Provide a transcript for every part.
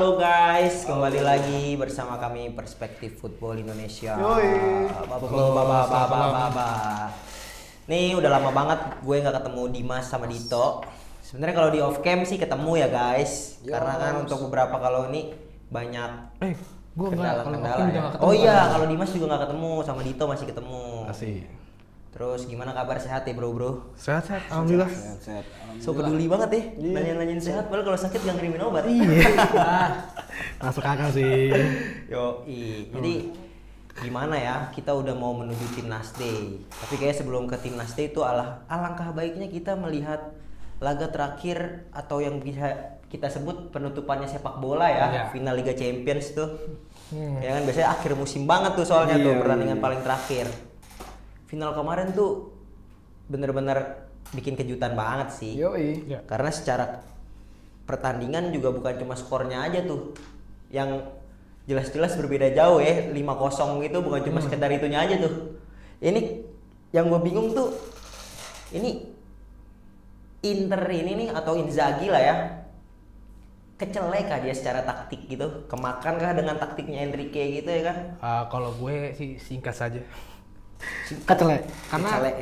Halo guys, kembali lagi bersama kami Perspektif Football Indonesia. Yoi. Nih udah lama banget gue nggak ketemu Dimas sama Dito. Sebenarnya kalau di off cam sih ketemu ya guys, karena kan untuk beberapa kalau ini banyak Gue nggak, kalau kendala Oki ya. udah nggak ketemu. Oh iya, kalau Dimas juga nggak ketemu, sama Dito masih ketemu. Asik. Terus gimana kabar, sehat ya bro? Sehat, alhamdulillah. Sehat. So peduli banget ya, Iya. nanyain sehat, padahal kalau sakit gak ngirimin obat. Iya. Masuk akal sih. Jadi gimana ya, kita udah mau menuju Timnas Day. Tapi kayak sebelum ke Timnas Day itu alangkah baiknya kita melihat laga terakhir atau yang bisa kita sebut penutupannya sepak bola ya, Iya. final Liga Champions tuh. Ya kan biasanya akhir musim banget tuh soalnya tuh pertandingan paling terakhir. Final kemarin tuh bener-bener bikin kejutan banget sih. Yoi. Ya. Karena secara pertandingan juga bukan cuma skornya aja tuh yang jelas-jelas berbeda jauh ya, 5-0 gitu bukan cuma sekedar itunya aja tuh. Ini yang gue bingung tuh, ini Inter ini nih atau Inzaghi lah ya, kecelek kah dia secara taktik gitu, kemakan kah dengan taktiknya Enrique gitu ya kan? Kalau gue sih singkat saja. Kecelek.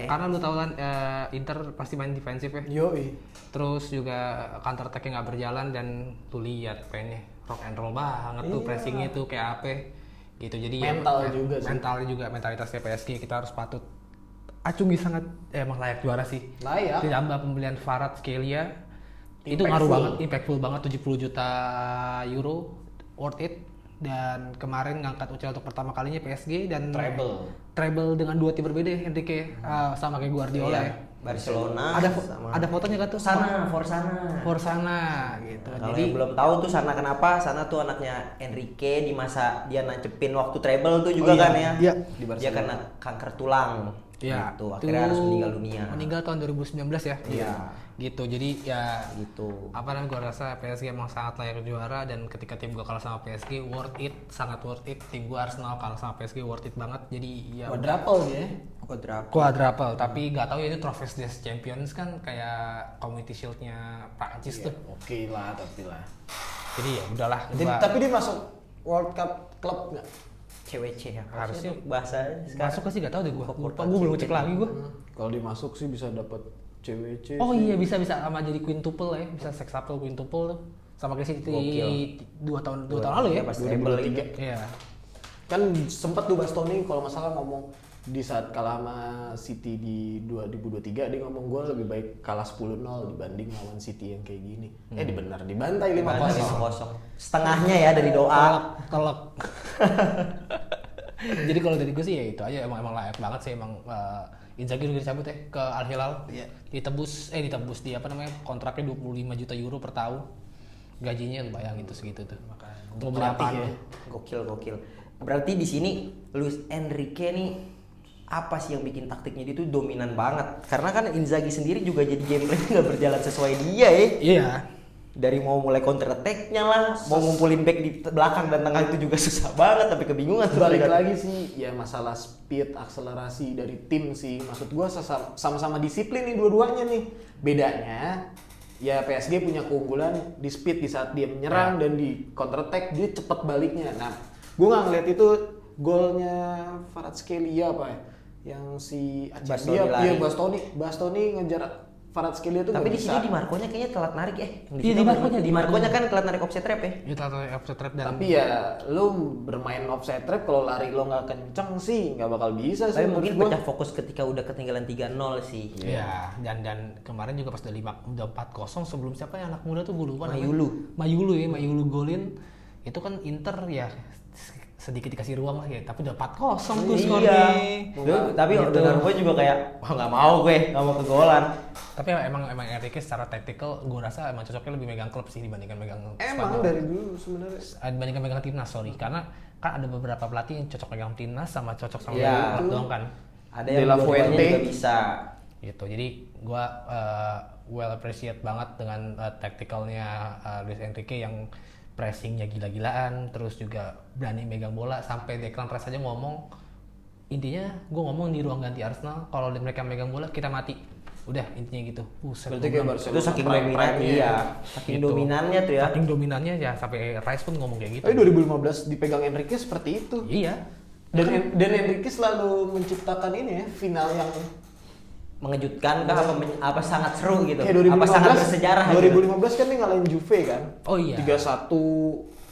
Karena lu tahu kan Inter pasti main defensif ya. Yoi. Terus juga counter attack-nya nggak berjalan dan tuh lihat pengennya rock and roll banget tuh, Iya. pressingnya tuh kayak apa gitu. Jadi Mental juga sih. mentalnya juga, mentalitasnya PSG kita harus patut acungi, sangat emang layak juara sih. Layak. Ditambah pembelian Farad Skelia itu Impactful. ngaruh banget, impactful banget, 70 juta euro, worth it. Dan kemarin ngangkat UCL untuk pertama kalinya PSG dan treble dengan dua tim berbeda ya, Enrique sama kayak Guardiola Iya, ya. Barcelona Ada ada fotonya kan tuh? Forsana gitu. Kalau Jadi yang belum tahu tuh Sana kenapa? Sana tuh anaknya Enrique di masa dia nancepin waktu treble tuh juga kan ya. Iya. Di Barcelona. Dia kena kanker tulang. ya, Gitu. Akhirnya harus meninggal dunia. Meninggal tahun 2019 ya. Iya. Gitu. Jadi ya Gitu. apa namanya, gua rasa PSG emang sangat layak juara, dan ketika tim gua kalah sama PSG worth it, sangat worth it. Tim gua Arsenal kalah sama PSG worth it banget. Jadi ya Quadruple dia. quadruple, tapi nggak tahu ya itu Trophies des Champions kan kayak Community Shield-nya Prancis tuh. Oke lah, tapi lah. Jadi ya udahlah. Tapi dia masuk World Cup Club nggak? CWC ya. Harusnya bahasa masuk ke sih, nggak tahu deh gua. Lupa Gua belum cek lagi gua. Kalau dia masuk sih bisa dapat CWC. Oh sih. iya, bisa sama jadi quintuple ya, bisa sextuple quintuple tuh. Sama kayak City Gokil. 2 tahun lalu ya. Pas treble gitu. Iya. Kan sempat tuh Bastoni kalau nggak salah ngomong di saat kalah sama City di 2023, dia ngomong gue lebih baik kalah 10-0 dibanding lawan City yang kayak gini. Dibantai 5-0. Setengahnya ya dari doa. Telek. Jadi kalau dari gue sih ya itu aja, emang layak banget sih emang. Inzaghi udah dicabut ya ke Al Hilal. Iya. Ditebus di apa namanya, kontraknya 25 juta euro per tahun. Gajinya lu bayangin tuh segitu tuh. Untuk pelatih ya. Gokil. Berarti di sini Luis Enrique nih apa sih yang bikin taktiknya dia tuh dominan banget? Karena kan Inzaghi sendiri juga jadi gameplay nggak berjalan sesuai dia ya. Iya. Dari mau mulai counter attack-nya lah, mau ngumpulin back di belakang dan tengah itu juga susah banget, tapi kebingungan tuh. Balik lagi sih ya masalah speed, akselerasi dari tim sih. Maksud gue sama-sama disiplin nih dua-duanya nih. Bedanya ya PSG punya keunggulan di speed, di saat dia menyerang dan di counter attack dia cepet baliknya. Nah, gue nggak ngeliat itu golnya Farad Skelia apa ya? Yang si Bastoni ngejar Farad Skelia tuh. Tapi nggak di sini bisa. Di Marconya kayaknya telat narik ya. Iya, di Marconya kan telat narik offset trap ya. Itu offset trap dan Tapi ya lu bermain offside trap kalau lari lo nggak kenceng sih nggak bakal bisa sih. Tapi mungkin menurut gua. pecah fokus ketika udah ketinggalan 3-0 sih. Iya, dan kemarin juga pas udah 4-0 sebelum siapa ya anak muda tuh gue lupa namanya. Mayulu golin. Itu kan Inter ya sedikit dikasih ruang lah ya, tapi udah 4-0 tuh skornya. Tapi Gitu. dengan gue juga kayak nggak mau kegolan. Tapi emang Enrique secara tactical gue rasa emang cocoknya lebih megang klub sih dibandingkan megang Emang dari dulu sebenarnya. dibandingkan megang timnas, karena kan ada beberapa pelatih yang cocok megang timnas sama cocok sama Iya. klub doang kan. Ada De yang La dua-duanya Fuente. juga bisa. Gitu. Jadi gue well appreciate banget dengan tacticalnya Luis Enrique yang pressingnya gila-gilaan, terus juga berani megang bola. Sampai Declan Rice aja ngomong, intinya gue ngomong di ruang ganti Arsenal, kalau mereka megang bola kita mati. Udah intinya gitu. Buset. Berarti gua kayak bilang, Barcelona Itu saking prime-nya dominan ya. iya. Saking Gitu. dominannya tuh ya. Saking dominannya ya sampai Rice pun ngomong kayak gitu. Tapi 2015 dipegang Enrique seperti itu. Iya. Dan Enrique selalu menciptakan ini ya, final yang Mengejutkan kah apa sangat seru gitu. kayak 2015. Apa sangat bersejarah 2015 kan dia ngalahin Juve kan. Oh iya. 3-1,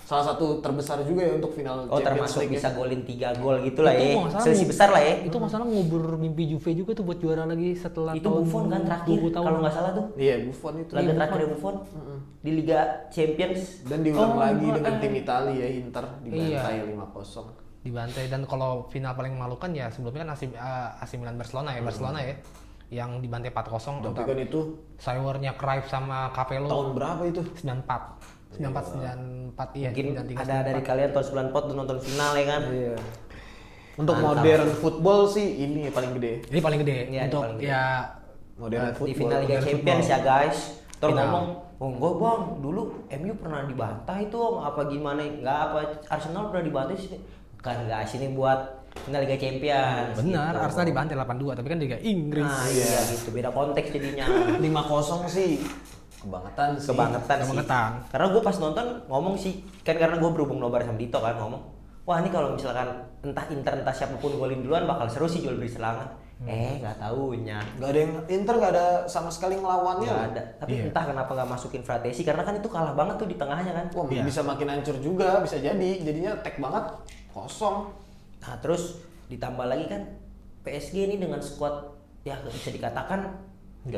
salah satu terbesar juga ya untuk final Oh Champions termasuk League bisa ya. golin 3 gol gitu lah Itu ya. kalau nggak salah Selisih besar lah ya. Itu masalah ngubur mimpi Juve juga tuh buat juara lagi setelah Itu tahun Buffon kan terakhir 20 tahun. kalau nggak salah tuh. Iya, Buffon itu. Laga terakhir Buffon di Liga Champions. Dan diulang Oh, lagi dengan eh. tim Italia ya, Inter dibantai Iya. 5-0. Dibantai. Dan kalau final paling memalukan ya sebelumnya kan AC Milan Barcelona ya, Barcelona ya yang dibantai 4-0. Tapi kan itu Cybernya Cruyff sama Capello tahun berapa itu? 94 iya. Mungkin 93, ada dari kalian tahun 94 tuh nonton final ya kan. Iya. Untuk Mantap. modern football sih ini paling gede. Ini paling gede Iya, untuk paling gede. ya Modern Di football. final Liga Modern Champions football. ya guys. Terus Final. ngomong, oh enggak bang, dulu MU pernah dibantai tuh apa gimana? Enggak apa Arsenal pernah dibantai sih. Bukan guys, ini buat final Liga Champions. benar gitu. Arsenal dibantai 8-2 tapi kan Liga Inggris. Nah iya gitu, beda konteks jadinya. 5-0 sih kebangetan sih. Kebangetan sih. Kebangetan. Karena gue pas nonton ngomong sih, kan karena gue berhubung nobar sama Dito kan ngomong, wah ini kalau misalkan entah Inter entah siapapun golin duluan bakal seru sih jual beli serangan. Nggak taunya. Gak ada yang Inter gak ada sama sekali ngelawannya. Nggak ada. Tapi Iya. entah kenapa nggak masukin Fratesi karena kan itu kalah banget tuh di tengahnya kan. Wah, Iya. bisa makin hancur juga, bisa jadi. Jadinya tek banget, kosong. Nah terus ditambah lagi kan PSG ini dengan skuad ya bisa dikatakan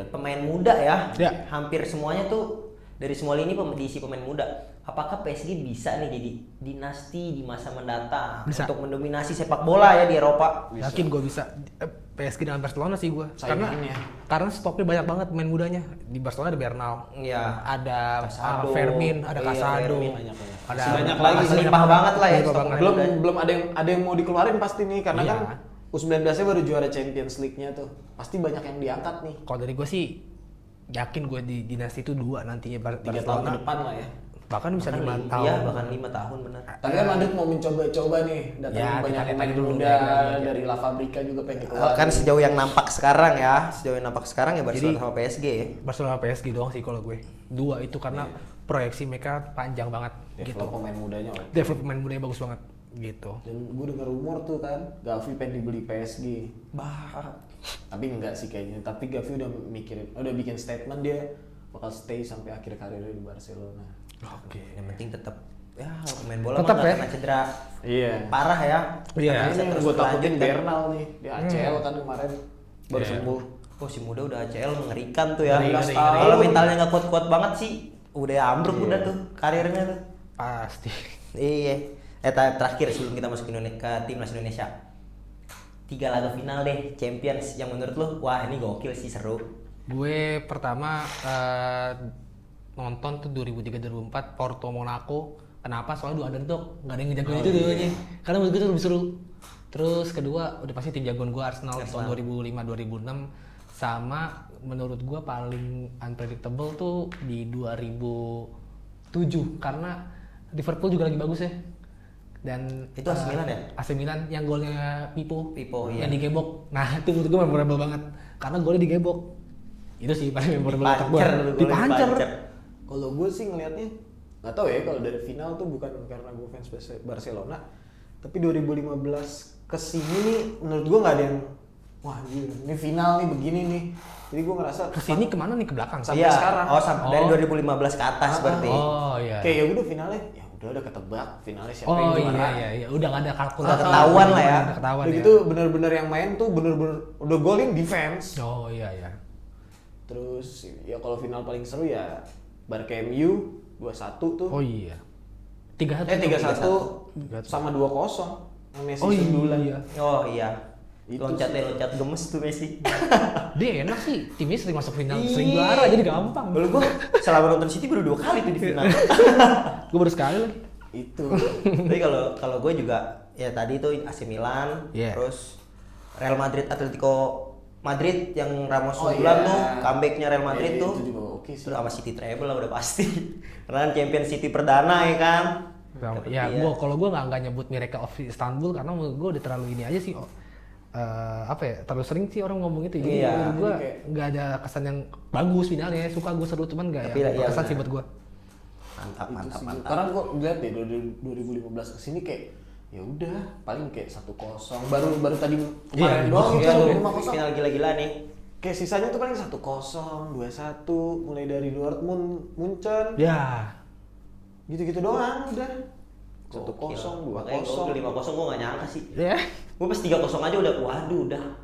pemain muda ya. Ya. Hampir semuanya tuh dari semua lini diisi pemain muda. Apakah PSG bisa nih jadi dinasti di masa mendatang Bisa. untuk mendominasi sepak bola ya di Eropa? Yakin gue bisa. PSG dengan Barcelona sih gue. Saingannya. Karena stoknya banyak banget pemain mudanya. Di Barcelona ada Bernal, Ya. ada Casado. Fermin, ada Iya, Casado, Fermin. Banyak-banyak. ada Masih banyak lagi sih. Melimpah banget lah ya. Melimpah stok banget. pemain Belum muda. belum ada yang mau dikeluarin pasti nih karena Iya. kan U19-nya baru juara Champions League-nya tuh. Pasti banyak yang diangkat nih. Kalau dari gue sih yakin gue di dinasti itu 2 nantinya 3 tahun ke Barcelona. depan lah ya. Bahkan bisa 5 Bahkan tahun. Iya, bahkan 5 tahun benar. Tapi kan Madrid mau mencoba-coba nih, datangin Ya, banyak kita pemain lihat dulu muda deh. dari La Fabrica juga pengen dikeluarin. Kan sejauh yang nampak sekarang ya, sejauh yang nampak sekarang ya Barcelona Jadi- sama PSG ya. Barcelona PSG doang sih kalau gue. 2 itu karena proyeksi mereka panjang banget gitu. Develop pemain mudanya. Wak. Develop pemain mudanya bagus banget gitu. Dan gue dengar rumor tuh kan, Gavi pengen dibeli PSG. Bah, Tapi enggak sih kayaknya. Tapi Gavi udah bikin statement dia bakal stay sampai akhir karirnya di Barcelona. Oke. yang penting tetap ya pemain bola Tetap mah nggak ya. kena cedera Iya. parah ya. Iya. Nah, Bisa ini yang terus gue takutin berlanjut kan. Bernal nih, dia ACL kan kemarin baru Iya. sembuh. Oh si muda udah ACL mengerikan tuh ya. Ngeri, ngeri, Kalau ngeri. mentalnya nggak kuat-kuat banget sih, udah ambruk Iya. udah tuh karirnya tuh. Pasti. Iya. Terakhir sebelum kita masuk ke timnas Indonesia. 3 laga final deh Champions yang menurut lu wah ini gokil sih seru. Gue pertama nonton tuh 2003-2004 Porto Monaco. Kenapa? Soalnya 2 underdog, nggak ada yang ngejagoin itu dulunya. Karena menurut gue itu lebih seru. Terus kedua udah pasti tim jagoan gue Arsenal tahun 2005-2006 sama menurut gue paling unpredictable tuh di 2007 karena Liverpool juga lagi bagus ya. Dan Itu AC Milan ya? AC Milan yang golnya Pipo, Iya. yang digebok. Nah itu menurut gue memorable banget karena golnya digebok. Itu sih paling memorable untuk gue. Dipancer lu, golnya Dipancer. dipancer. Kalau gue sih ngelihatnya nggak tahu ya kalau dari final tuh bukan karena gue fans Barcelona, tapi 2015 kesini nih menurut gue nggak ada yang wah anjir, ini final nih begini nih. Jadi gue ngerasa Kesini kemana nih ke belakang? Sampai Iya. sekarang. Oh, sampai dari Oh. 2015 ke atas berarti. Oh iya. kayak ya udah finalnya ya udah ketebak finalnya siapa Oh yang iya juara. iya udah nggak ada kalkulasi. Udah ketahuan lah ya. Udah ketahuan Udah ya. gitu bener-bener yang main tuh bener-bener udah golin defense. Oh iya iya. Terus ya kalau final paling seru ya Barca MU 2-1 tuh. Oh iya. 3-1. 3-1 sama 2-0 yang Messi Oh sundulan. iya. Oh iya. Itu Loncat gemes tuh Messi. Dia enak sih. Timnya sering masuk final, Iya. sering juara jadi gampang. Kalau gua selama nonton City baru 2 kali tuh di final. Gue baru sekali lagi. Itu. Tapi kalau gue juga ya tadi itu AC Milan, Iya. terus Real Madrid Atletico Madrid yang Ramos Oh, sundulan iya. tuh comebacknya Real Madrid Iya, tuh. itu juga oke sih. Terus sama City treble lah udah pasti. Karena kan Champion City perdana ya kan. Ya, Iya. kalau gue nggak nyebut Miracle of Istanbul karena menurut gue udah terlalu ini aja sih. apa ya, terlalu sering sih orang ngomong itu. Jadi Iya. menurut gue Jadi kayak- nggak ada kesan yang bagus finalnya. Suka gue seru cuman nggak Tapi ya iya, kesan sih benar. buat gue. Mantap, Itu mantap, sih. mantap. Karena gua lihat deh dari 2015 ke sini kayak ya udah paling kayak 1-0. Baru tadi kemarin Iya, doang iya, itu iya. 5-0. Final gila-gila nih. Kayak sisanya tuh paling 1-0, 2-1, mulai dari Dortmund, Munchen, Ya. gitu-gitu doang udah. 1-0, Makanya 2-0. gue 5-0 gue gak nyangka sih. Ya. Gue pas 3-0 aja udah, waduh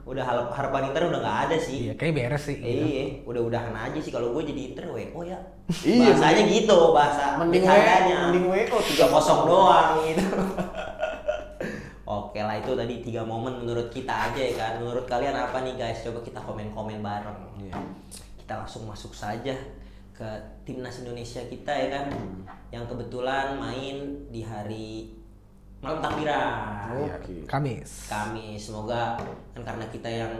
udah harapan Inter udah gak ada sih. Iya, kayak beres sih. gitu. Iya, udah-udahan aja sih kalau gue jadi Inter WO ya. Iya, Bahasanya gitu, bahasa Mending bercandanya. mending WO 3-0 doang gitu. Oke lah, itu tadi 3 momen menurut kita aja ya kan. Menurut kalian apa nih guys? Coba kita komen-komen bareng. Iya. Kita langsung masuk saja ke timnas Indonesia kita ya kan, yang kebetulan main di hari malam takbiran. Oke. Kamis. Kami semoga kan karena kita yang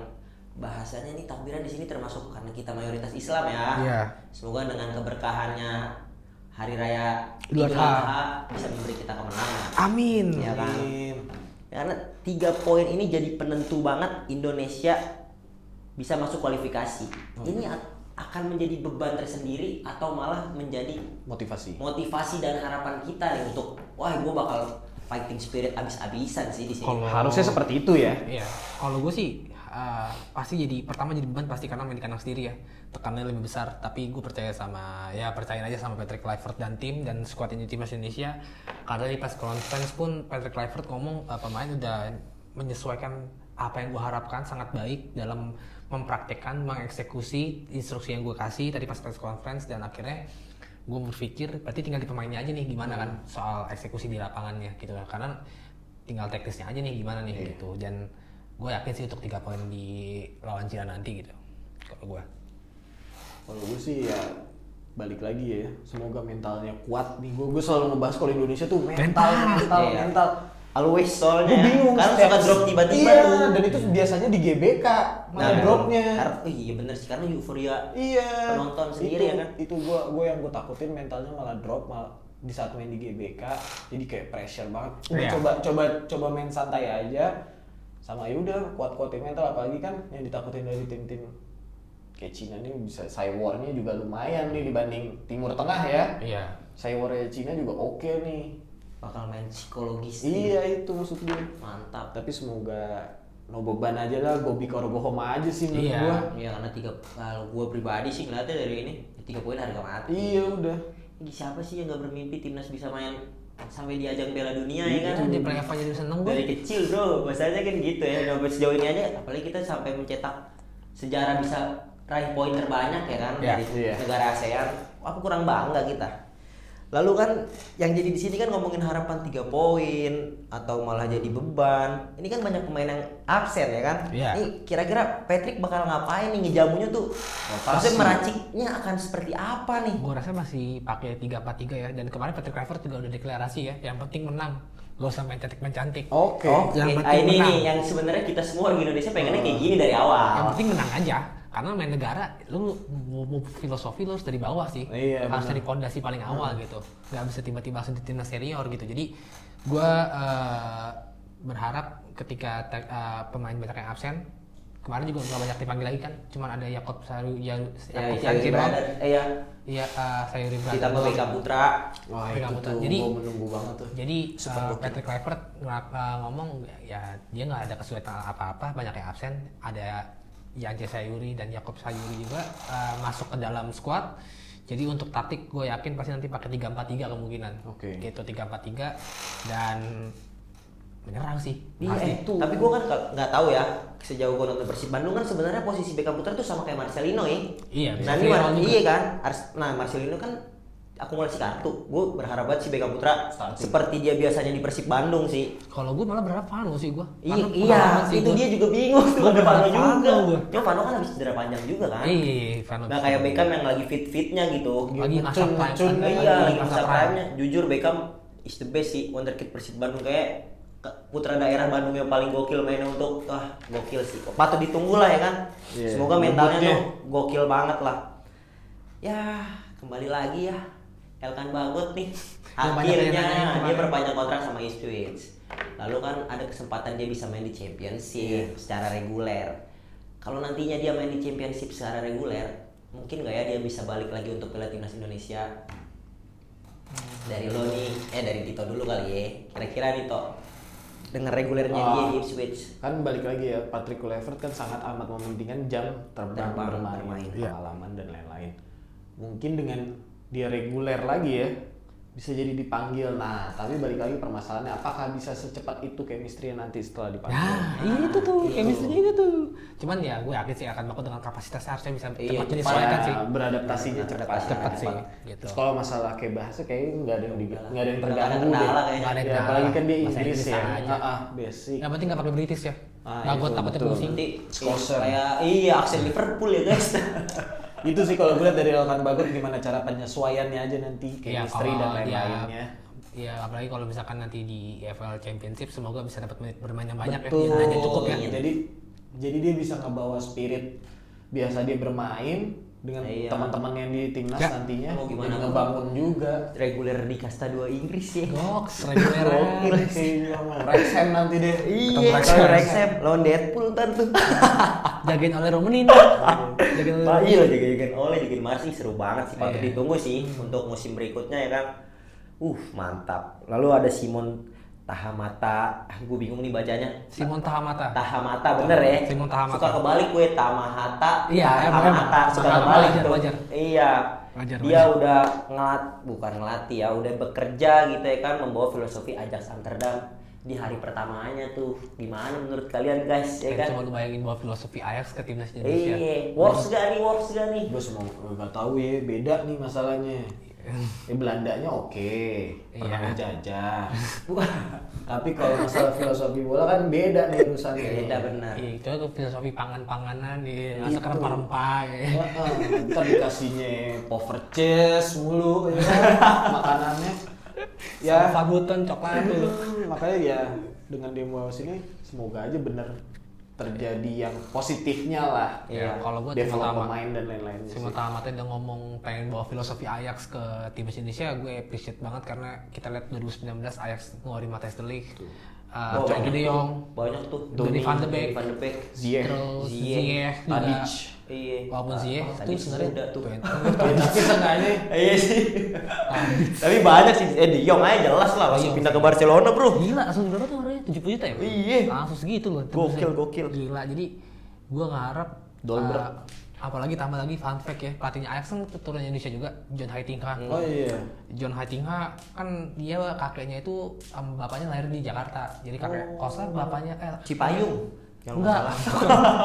bahasanya nih takbiran di sini termasuk karena kita mayoritas Islam ya. Iya. Semoga dengan keberkahannya hari raya Idul Idul Adha. Adha bisa memberi kita kemenangan. Amin. Ya kan? Amin. Karena 3 poin ini jadi penentu banget Indonesia bisa masuk kualifikasi. Ini akan menjadi beban tersendiri atau malah menjadi Motivasi. motivasi dan harapan kita nih untuk wah gue bakal fighting spirit abis-abisan sih di sini. Kalau- Harusnya seperti itu ya. Iya, kalau gue sih pasti jadi pertama jadi beban pasti karena main di kandang sendiri ya, tekanannya lebih besar. Tapi gue percayain aja sama Patrick Kluivert dan tim dan skuad ini timnas Indonesia. Karena di pas conference pun Patrick Kluivert ngomong pemain udah menyesuaikan apa yang gue harapkan sangat baik dalam mempraktekkan, mengeksekusi instruksi yang gue kasih tadi pas press conference, dan akhirnya gue berpikir berarti tinggal di pemainnya aja nih gimana kan soal eksekusi di lapangannya gitu lah, karena tinggal teknisnya aja nih gimana nih gitu. Dan gue yakin sih untuk 3 poin di lawan Cina nanti gitu kalau gue. Kalau gue sih ya balik lagi ya, semoga mentalnya kuat nih. Gue selalu ngebahas kalau Indonesia tuh mental. Iya. Always soalnya Gue bingung. karena suka drop tiba-tiba iya, tuh. dan itu biasanya di GBK malah dropnya. Iya bener sih, karena euforia Iya. penonton sendiri itu, ya kan. Itu gue yang gue takutin mentalnya malah drop malah di saat main di GBK. Jadi kayak pressure banget. Udah Iya. coba main santai aja. Sama ya udah kuat-kuatin mental, apalagi kan yang ditakutin dari tim-tim kayak Cina nih bisa cywarnya juga lumayan nih dibanding Timur Tengah ya. Iya. Cywarnya Cina juga oke nih. Bakal main psikologis. Iya itu maksud gue. Mantap. Tapi semoga no beban aja lah, go big or go home aja sih menurut Iya. gua. Iya karena kalau gue pribadi sih ngeliatnya dari ini 3 poin harga mati. Iya udah. Ini siapa sih yang gak bermimpi timnas bisa main sampai di ajang Piala Dunia ya kan? Itu di playoff aja udah seneng gue. Dari kecil bro, bahasanya kan gitu ya. Udah sejauh ini aja, apalagi kita sampai mencetak sejarah bisa raih poin terbanyak ya kan Iya, dari iya. negara ASEAN. Aku kurang bangga kita. Lalu kan yang jadi di sini kan ngomongin harapan 3 poin atau malah jadi beban. Ini kan banyak pemain yang absen ya kan? Iya. Ini kira-kira Patrick bakal ngapain nih ngejamunya tuh? Maksudnya meraciknya akan seperti apa nih? Gue rasa masih pakai 3-4-3 ya, dan kemarin Patrick Kluivert juga udah deklarasi ya, yang penting menang. Gak usah main cantik. Oke. Yang Oke, penting ini menang. nih yang sebenarnya kita semua di Indonesia pengennya kayak gini dari awal. Yang penting menang aja. Karena main negara, lu mau filosofi lu harus dari bawah sih. Iya, harus benar. dari pondasi paling awal gitu. Gak bisa tiba-tiba langsung di timnas senior gitu. Jadi gue berharap ketika pemain banyak yang absen, kemarin juga nggak banyak dipanggil lagi kan, cuman ada Yakob Sayuri Ya, Yanti doang. ya, Iya, Sayuri Brother ditambah doang. Beckham Putra. Wah Pegang itu putar. tuh Jadi- gua menunggu banget tuh. Jadi Patrick Kluivert ngomong ya dia nggak ada kesulitan apa-apa, banyak yang absen, ada Yance Sayuri dan Yakob Sayuri juga masuk ke dalam squad. Jadi untuk taktik gue yakin pasti nanti pakai 3-4-3 kemungkinan. Oke. Gitu 3-4-3 dan menyerang sih. Iya, Pasti. tapi gue kan nggak tahu ya sejauh gue nonton Persib Bandung kan sebenarnya posisi Beckham Putra tuh sama kayak Marcelino ya. Iya, bisa Nah ini viral juga. iya kan, nah Marcelino kan akumulasi kartu. Gue berharap banget si Beckham Putra Starting. seperti dia biasanya di Persib Bandung sih. Kalau gue malah berharap Vano sih gue. Iya, itu dia juga bingung tuh Gua ada Vano berharap juga. Vano gua. Cuma Vano kan habis cedera panjang juga kan. Iya, Vano. Nggak kayak Beckham yang lagi fit-fitnya gitu. Lagi masa Ngecun, prime. ngecun. Iya, lagi masa prime-nya. Jujur Beckham is the best sih, wonderkid Persib Bandung, kayak putra daerah Bandung yang paling gokil mainnya untuk gokil sih. Patut ditunggu lah ya kan. Iya, Semoga mentalnya debutnya. tuh gokil banget lah. Ya, kembali lagi ya. Elkan Bagot nih. Yang banyak yang Akhirnya nanyain dia kemarin. perpanjang kontrak sama Ipswich. Lalu kan ada kesempatan dia bisa main di Championship secara reguler. Kalau nantinya dia main di Championship secara reguler, mungkin nggak ya dia bisa balik lagi untuk bela timnas Indonesia? Dari lo nih, dari Tito dulu kali ya. Kira-kira nih Tok, dengan regulernya dia di Ipswich. Kan balik lagi ya, Patrick Kluivert kan sangat amat mementingkan jam terbang bermain, pengalaman dan lain-lain. Mungkin dengan dia reguler lagi ya, bisa jadi dipanggil. Nah, tapi balik lagi permasalahannya, apakah bisa secepat itu chemistry nanti setelah dipanggil? Nah, itu tuh, chemistry itu tuh. Cuman ya gue yakin sih akan baku dengan kapasitasnya harusnya bisa cepat menyesuaikan sih. Beradaptasinya Cepat sih, gitu. Terus kalau masalah kayak bahasa kayaknya nggak ada yang terganggu deh. kendala kayaknya. Nggak ada Ya, kendala. apalagi kan dia Bahasa Inggris ya. aja. Basic. Yang penting nggak pakai British ya. Nggak gue itu takutnya betul. pusing. Nanti Scouser. kayak aksen Liverpool ya guys. Itu sih kalau gue lihat dari Elkan Bagot gimana cara penyesuaiannya aja nanti Iya, chemistry dan kalau lain-lainnya. Ya apalagi kalau misalkan nanti di EFL Championship semoga bisa dapat menit bermain yang banyak Betul. ya. Hanya cukup ya. Jadi dia bisa ngebawa spirit biasa dia bermain dengan Iya. teman-teman yang di timnas Ya. nantinya. Mau gimana Jadi pun. ngebangun juga. Reguler di kasta 2 Inggris ya. Goks, reguler. Gokil kayaknya mah. Wrexham nanti deh. Iya, Wrexham. kalau Wrexham lawan Deadpool ntar tuh. Jagain oleh Romanin. Jagain oleh Pak, Romanin. iya jagain oleh jagain Marsi seru banget sih, patut Iya. ditunggu sih untuk musim berikutnya ya kan. Mantap. Lalu ada Simon Tahamata, gue bingung nih bacanya. Simon Tahamata. Tahamata bener ya? Simon Tahamata. Suka kebalik gue Tamahata. Iya, Tahamata emang. suka Wajar, kebalik wajar, tuh. wajar. Iya. Wajar, Dia wajar. udah bukan ngelatih ya, udah bekerja gitu ya kan, membawa filosofi Ajax Amsterdam di hari pertamanya tuh. Gimana menurut kalian guys ya kan? Coba lu bayangin bawa filosofi Ajax ke timnas Indonesia. Iya, works gak nih? Gue semua nggak tahu ya, beda nih masalahnya. Belandanya oke, pernah Iya. menjajah. Tapi kalau masalah filosofi bola kan beda nih urusannya. Beda benar. Iya, itu tuh filosofi pangan-panganan di masak rempah-rempah ya. Ntar dikasihnya Poverches mulu ya kan, makanannya. Ya, faguton coklat tuh. Makanya ya dengan demo sini semoga aja bener terjadi yang positifnya lah. Ya, kalau gua develop Simon pemain dan lain-lainnya. Simon Tahamata udah ngomong pengen bawa filosofi Ajax ke timnas Indonesia, gue appreciate banget karena kita lihat 2019 Ajax ngeluarin Matthijs de Ligt, Frenkie de Jong, Banyak tuh. Donny van de Beek, Van de Beek. Ziyech, terus Ziyech, Ziyech juga. Tadic. Iya. Walaupun Ziyech itu Tadic sebenarnya muda tuh. Tapi seenggaknya Iya sih. Tapi banyak sih. De Jong aja jelas lah langsung De Jong. pindah ke Barcelona, Bro. Gila, langsung berapa tuh harganya? 70 juta ya? Iya. Langsung segitu loh. Gokil. Gila, jadi gue ngarep Dolberg. apalagi tambah lagi fun fact ya, pelatihnya Ajax kan turun Indonesia juga, John Heitinga. oh iya. John Heitinga kan dia kakeknya itu bapaknya lahir di Jakarta. Jadi kakek kosnya bapaknya Cipayung. Yang enggak.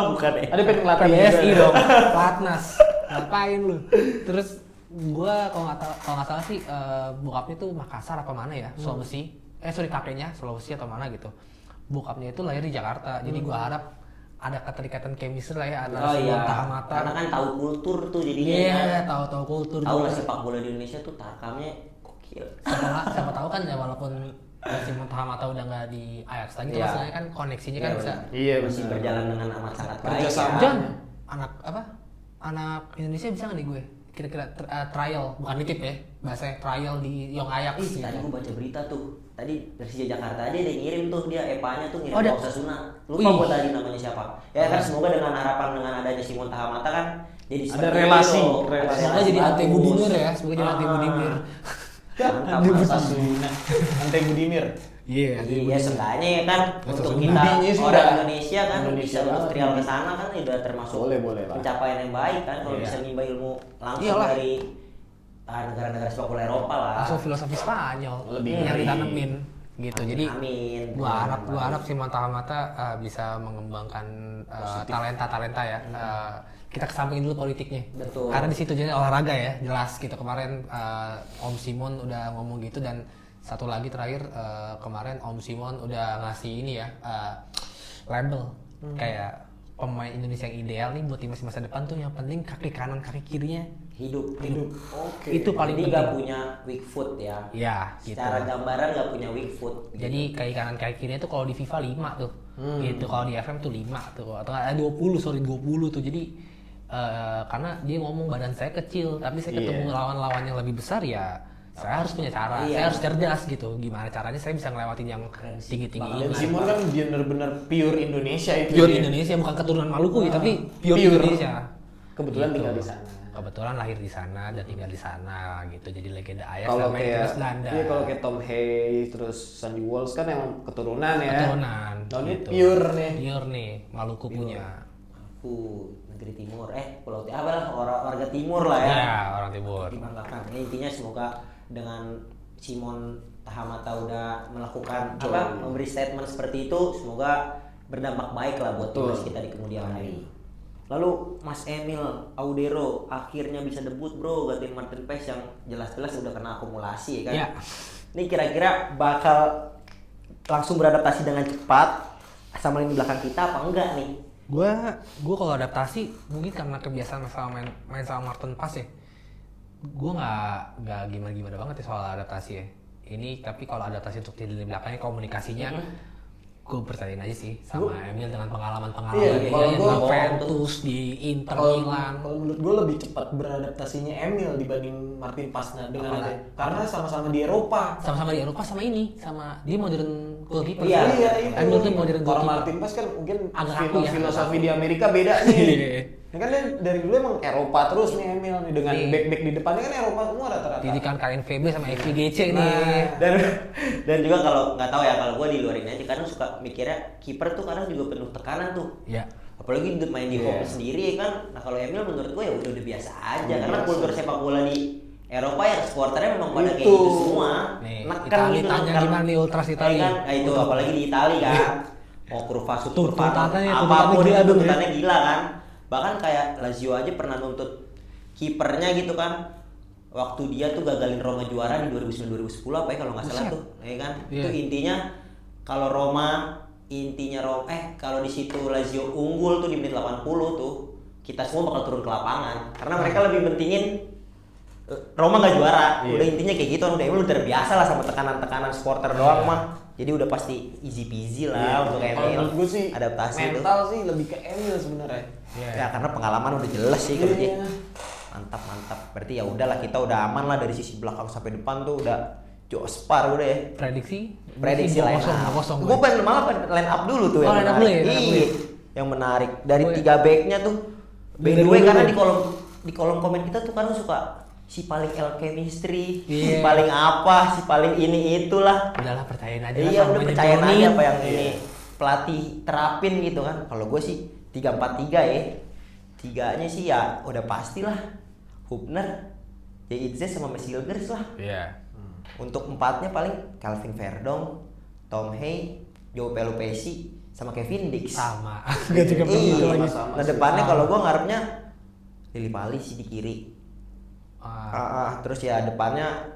Bukan ya. Ada pengen ngelatih PBSI juga. dong, Platnas. Ngapain lu? Terus gua kalau nggak salah sih bokapnya tuh Makassar apa mana ya, Sulawesi. Kakeknya Sulawesi atau mana gitu. Bokapnya itu lahir di Jakarta. Jadi gua harap ada keterikatan chemistry lah ya antara Simon Tahamata. Karena kan tahu kultur tuh jadinya. Iya, tahu kultur. Tahu juga. lah sepak bola di Indonesia tuh tarkamnya gokil. Siapa tahu kan ya, walaupun Simon Tahamata udah nggak di Ajax lagi, Iya. maksudnya kan koneksinya kan bisa. Iya, masih benar. berjalan dengan amat sangat baik. Kerjasama. ya. John, anak Indonesia bisa nggak nih gue? Kira-kira trial, bukan nitip ya, bahasa trial di Young Ajax. Ih, tadi gua baca berita tuh. Tadi Persija Jakarta aja dia ngirim tuh, dia Epanya tuh ngirim Oh, ke ada? Osasuna. Lupa Wih. gua tadi namanya siapa. Ya kan semoga dengan harapan dengan adanya Simon Tahamata kan jadi Ada seperti relasi, itu. relasi. Semoga jadi Ante bagus. Budimir ya, semoga jadi Ante Budimir. Mantap, Osasuna. Ante Budimir. Iya, Iya, seenggaknya ya kan untuk kita Budinya sih orang udah Indonesia kan Indonesia bisa banget. industrial ke sana kan udah termasuk Boleh lah. pencapaian yang baik kan kalau Iya. bisa nimba ilmu langsung Iyalah. dari negara-negara sepak bola Eropa lah. langsung filosofi Spanyol Lebih yang ngeri. ditanemin gitu. Jadi Amin. gua harap Simon Tahamata bisa mengembangkan talenta ya. Kita kesampingin dulu politiknya. Betul. Karena di situ jadi olahraga ya, jelas gitu. Kemarin Om Simon udah ngomong gitu, dan satu lagi terakhir kemarin Om Simon udah ngasih ini ya label kayak pemain Indonesia yang ideal nih buat timnas masa depan tuh yang penting kaki kanan kaki kirinya hidup. Oke. itu paling Jadi penting. nggak punya weak foot ya. Ya, gitu. Secara gambaran nggak punya weak foot. Jadi kaki kanan kaki kirinya tuh kalau di FIFA 5 tuh. Gitu, kalau di FM tuh 5 tuh. Atau 20 tuh. Jadi karena dia ngomong badan saya kecil, tapi saya ketemu lawan-lawan yang lebih besar ya Saya harus punya cara, Iya. saya harus cerdas gitu. Gimana caranya saya bisa ngelewatin yang tinggi-tinggi Dan ini. Simon kan bener-bener pure Indonesia itu. Pure dia. Indonesia, bukan keturunan Maluku ya, tapi Pure. pure Indonesia. Kebetulan Gitu. tinggal di sana. Kebetulan lahir di sana dan tinggal di sana gitu. Jadi legenda Ajax Kalau sama kayak Belanda. iya kalau kayak Tom Hayes terus Sandy Walsh kan emang keturunan ya. Keturunan. Nah, ini gitu. pure nih. Pure nih, Maluku punya. Negeri Timur, Pulau apa lah, warga Timur lah ya. Ya, orang Timur. Dibanggakan. Ini intinya semoga dengan Simon Tahamata udah melakukan Betul. memberi statement seperti itu, semoga berdampak baik lah buat Betul. timnas kita di kemudian hari. Lalu Mas Emil Audero akhirnya bisa debut bro, gantiin Martin Paes yang jelas-jelas udah kena akumulasi ya kan. Ya. Ini kira-kira bakal langsung beradaptasi dengan cepat sama lini belakang kita apa enggak nih? Gue kalau adaptasi mungkin karena kebiasaan sama main sama Martin Paes ya. Gue nggak gimana banget ya soal adaptasi ya. Ini tapi kalau adaptasi untuk di lini belakangnya komunikasinya, gue percayain aja sih sama Emil dengan pengalaman Iya, kalau yang gua- Juventus di Inter Milan. Kalau menurut gue lebih cepat beradaptasinya Emil dibanding Martin Pasna dengan Apalagi? ada karena sama-sama di Eropa. Sama-sama di Eropa sama ini, sama dia modern goalkeeper. Iya, itu. Emil tuh modern Kalau goalkeeper. Martin Pas kan mungkin Agak kaku ya. filosofi di Amerika beda nih. Iya. Ini kan dia dari dulu emang Eropa terus nih Emil nih dengan Nih. back-back di depannya kan Eropa semua rata-rata. Didikan KNVB sama FIGC nih. Nah. Dan juga kalau nggak tahu ya, kalau gue di luar ini aja kadang suka mikirnya kiper tuh kadang juga penuh tekanan tuh. Ya. Apalagi main di Iya. home sendiri ya kan. Nah kalau Emil menurut gue ya udah biasa aja Udah karena biasa. kultur sepak bola di Eropa ya supporternya memang pada kayak Itu. gitu semua. Nih, Neken Itali gitu, tanya neken. gimana nih Ultras Itali? Ya kan? Nah, itu apalagi di Itali kan. Mau kurva sud, kurva Tuntutannya apapun gila itu tuh, tuntutannya gila kan. Bahkan kayak Lazio aja pernah nuntut kipernya gitu kan. Waktu dia tuh gagalin Roma juara di 2009-2010 apa ya kalau nggak salah Buset. tuh, ya kan? Iya. Itu intinya kalau kalau di situ Lazio unggul tuh di menit 80 tuh, kita semua bakal turun ke lapangan karena mereka lebih pentingin Roma nggak juara. Iya. Udah intinya kayak gitu, udah Emil udah terbiasa lah sama tekanan-tekanan supporter doang mah. Jadi udah pasti easy peasy lah untuk Kalau Emil. menurut gue sih adaptasi itu. mental sih lebih ke Emil sebenarnya. Ya karena pengalaman udah jelas sih kalau dia. Iya. Mantap. Berarti ya udahlah kita udah aman lah dari sisi belakang sampai depan tuh udah jospar udah ya. Prediksi Line up. 2-0. Gue pengen malah line up dulu tuh Oh, yang line up menarik. dulu ya, line up dulu Iya. ya. Yang menarik dari Oh, iya. 3 backnya tuh. By the Dari way dulu karena ya. di kolom komen kita tuh kadang suka si paling chemistry, si Iya. paling apa, si paling ini itulah. Udahlah percayain aja Iya lah sama udah percayain Johnny. aja apa yang Iya. ini pelatih terapin gitu kan. Kalau gue sih 3-4-3 ya. 3-nya sih ya udah pastilah Hubner, Jaidze sama Mesilgers lah. Iya. Untuk 4-nya paling Calvin Verdong, Tom Hay, Joe Pelupesi sama Kevin Dix. Sama. Gak juga begitu Iya. lagi. sama Nah sih. depannya Sama. kalau gue ngarepnya Lili Pali sih di kiri. Terus ya depannya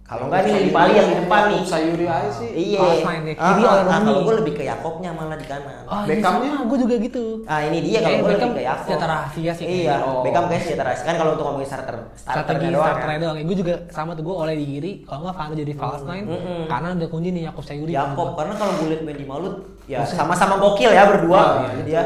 kalau nggak nih Lili Pali yang di depan nih. Sayuri aja sih. Iya. Pas main ya, kiri oleh Rooney. Kalau gue lebih ke Yakobnya malah di kanan. Oh, Beckhamnya? gue juga gitu. Ah ini dia kalau gue Beckham lebih ke Yakob. senjata rahasia sih Iya, kayaknya. Oh. Beckham kayak senjata rahasia kan kalau untuk ngomongin Strategi starternya doang. starternya doang. Gue juga sama tuh, gue oleh di kiri. Kalau nggak Fano jadi false nine. Karena udah kunci nih Yakob Sayuri. Yakob karena kalau gue liat main di Malut ya sama-sama gokil ya berdua. Oh, iya. Jadi dia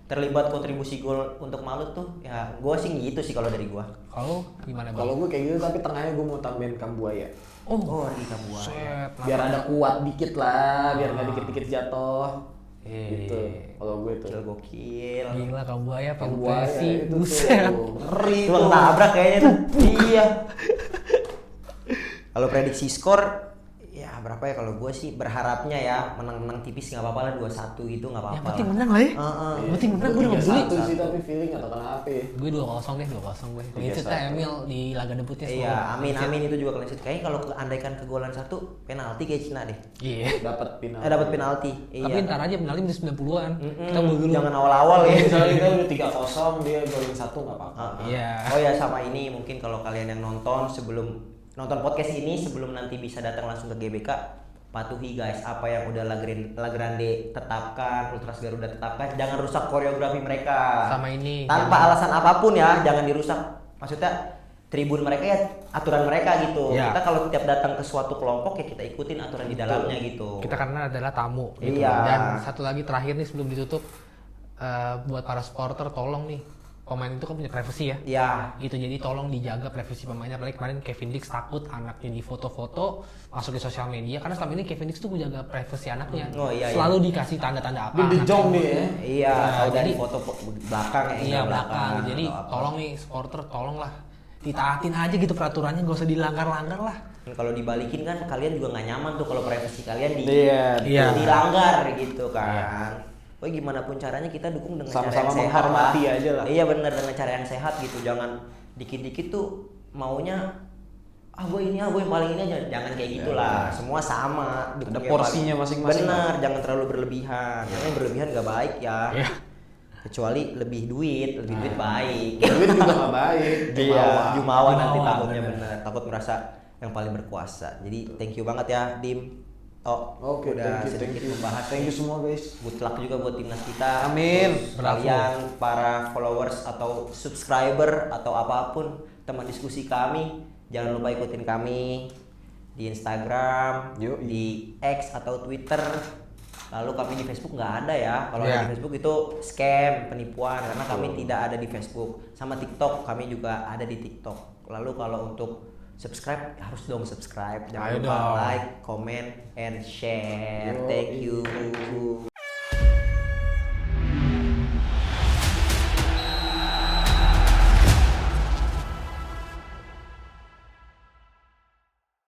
terlibat kontribusi gol untuk Malut tuh. Ya gue sih gitu sih kalau dari gue. Kalau gimana Bang? Kalau gue kayak gitu tapi tengahnya gue mau tambahin Kambuaya. Oh, Ardi Kambuaya. Set, Biar ada kuat dikit lah, biar nggak dikit-dikit jatuh. Gitu. Kalau gue tuh. Gokil. Gila kamu buaya Kambuaya Pelupesi. itu Buset. tuh. Ngeri Itu tuh. tabrak kayaknya tuh. Iya. Kalau prediksi skor ya berapa ya, kalau gue sih berharapnya ya menang-menang tipis nggak apa-apa lah, 2-1 gitu nggak apa-apa. Yang penting lah. menang lah ya. Heeh. Yang penting menang, gue udah gak peduli. 3-1 sih tapi feeling atau kenapa ya. Gue 2-0 deh, 2-0 gue. Itu 3-1. teh Emil di laga debutnya. Iya, selalu. amin itu juga clean sheet. Kayaknya kalau andaikan kegolan 1 penalti kayak Cina deh. Iya. Dapat final. Dapat penalti. Tapi ntar aja penalti di 90-an. Mm-mm. Kita mau dulu. Jangan awal-awal ya. Misalnya kita udah 3-0 dia golin 1 nggak apa-apa. Iya. Oh ya sama ini mungkin kalau kalian yang nonton nonton podcast ini sebelum nanti bisa datang langsung ke GBK, patuhi guys apa yang udah Lagrande tetapkan, Ultras Garuda tetapkan, jangan rusak koreografi mereka. Sama ini. Tanpa alasan apapun ya, jangan dirusak. Maksudnya tribun mereka ya aturan mereka gitu. Ya. Kita kalau tiap datang ke suatu kelompok ya kita ikutin aturan di dalamnya gitu. Kita karena adalah tamu gitu. Iya. Dan satu lagi terakhir nih sebelum ditutup, buat para supporter tolong nih pemain itu kan punya privasi ya. Iya. Gitu, jadi tolong dijaga privasi pemainnya. Apalagi kemarin Kevin Dix takut anaknya di foto-foto masuk di sosial media, karena selama ini Kevin Dix tuh menjaga privasi anaknya. Oh, iya, Selalu dikasih tanda-tanda apa. The Jong nih ya. Iya, tahu dari jadi- foto belakang ya. Iya, belakang. Jadi atau apa. tolong nih supporter, tolonglah ditaatin aja gitu peraturannya, gak usah dilanggar-langgar lah. Dan kalau dibalikin kan kalian juga nggak nyaman tuh kalau privasi kalian Iya. dilanggar gitu kan. Oh gimana pun caranya kita dukung dengan Sama-sama cara yang sehat menghormati lah. aja lah. Iya benar, dengan cara yang sehat gitu. Jangan dikit-dikit tuh maunya gue ini gue yang paling ini aja. Jangan kayak gitulah. Semua sama. dukung Ada yang porsinya paling- masing-masing. Benar, jangan terlalu berlebihan. Karena yang berlebihan nggak baik ya. Iya. Kecuali lebih duit baik. Duit juga nggak baik. Iya, jumawa nanti Jumawa, takutnya bener. bener. Takut merasa yang paling berkuasa. Jadi thank you banget ya Dim. Oke, udah thank sedikit you. membahas. Thank you semua guys. Good luck juga buat timnas kita. Amin. Terus kalian para followers atau subscriber atau apapun teman diskusi kami, jangan lupa ikutin kami di Instagram, Yoi. di X atau Twitter. Lalu kami di Facebook nggak ada ya. Kalau Iya. ada di Facebook itu scam, penipuan karena kami tidak ada di Facebook. Sama TikTok, kami juga ada di TikTok. Lalu kalau untuk subscribe harus dong subscribe. Jangan Ayo lupa dong. like, comment, and share. Thank you.